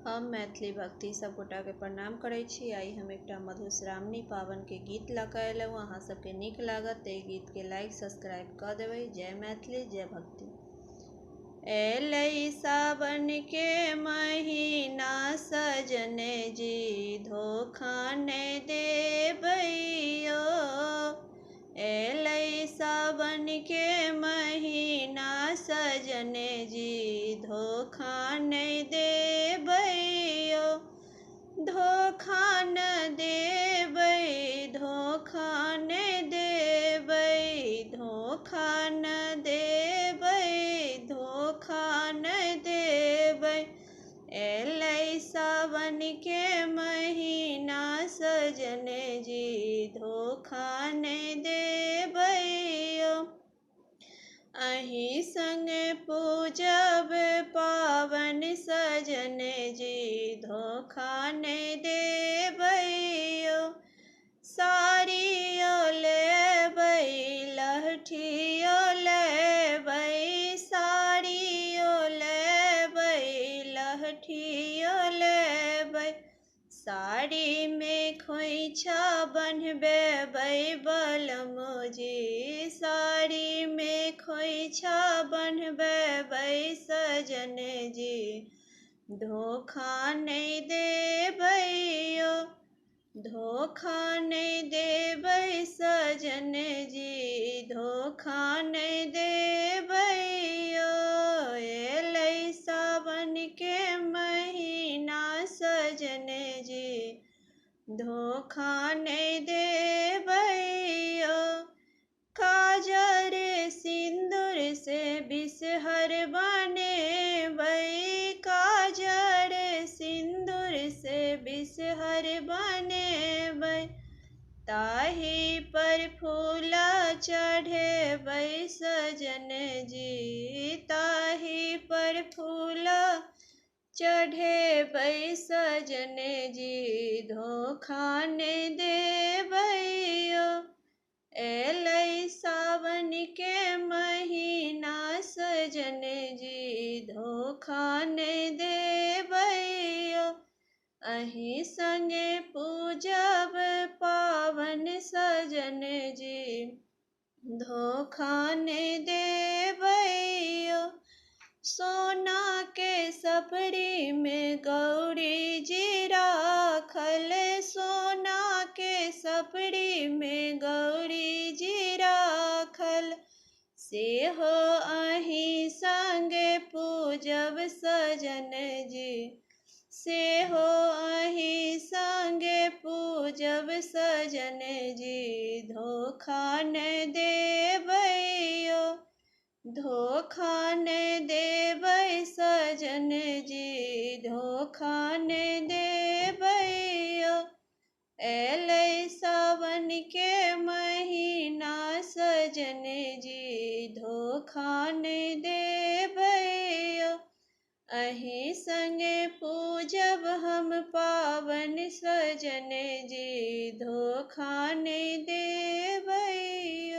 हम मैथिली भक्ति सब गोटा के प्रणाम करै छी। आई हम एकटा मधुश्रावणी पावन के गीत लऽ कऽ अयलहुँ। अहाँ सबके नीक लागत तऽ गीत के लाइक सब्सक्राइब कऽ देबै। जय मैथिली जय भक्ति। एलै सावन के महीना सजन जी धोखा नहि देबैयो। एलै सावन के महीना सजन जी धोखा नहि देबैयो। धोखा न देबै, धोखा नहि देबै, धोखा न देबै, धोखा न देबै। एलै सावन के महीना सजन जी धोखा नहि देबैयो। अहीं संग पूजब पावन सजन जी धोखा नहि देबैयो। साड़ियो लेबै लहठियो लेबै, साड़ियो लेबै लहठियो लेबै। साड़ी में खोइछा बन्हबेबै बलमोजी, साड़ी में खोइछा बन्हबेबै सजन जी धोखा नहि देबैयो। धोखा नहि देबै सजन जी धोखा नहि देबैयो। एलै सावन के महीना सजन जी धोखा नहि देबैयो। काजर सिंदूर से बिषहर बनेबै, काजर सिंदूर से बिषहर बनेबै। ताही पर फूल चढ़ेबै सजन जी, ताही पर फूल चढ़ेबै सजन जी धोखा नहि देबैयो। एलै सावन के महीना सजन जी धोखा नहि देबैयो। अहीं संगे पूजब पावन सजन जी धोखा नहि देबैयो। सोना के सपड़ी में गौरी जी राखल, सोना के सपड़ी में गौरी जी राखल। सेहो अहीं संगे पूजब सजन जी, सेहो अहीं संगे पूजब सजन जी धोखा नहि देबैयो। धोखा नहि देबै सजन जी धोखा नहि देबैयो। एलै सावन के महीना सजन जी धोखा नहि देबैयो। अहीं संगे पूजब हम पावन सजन जी धोखा नहि देबैयो।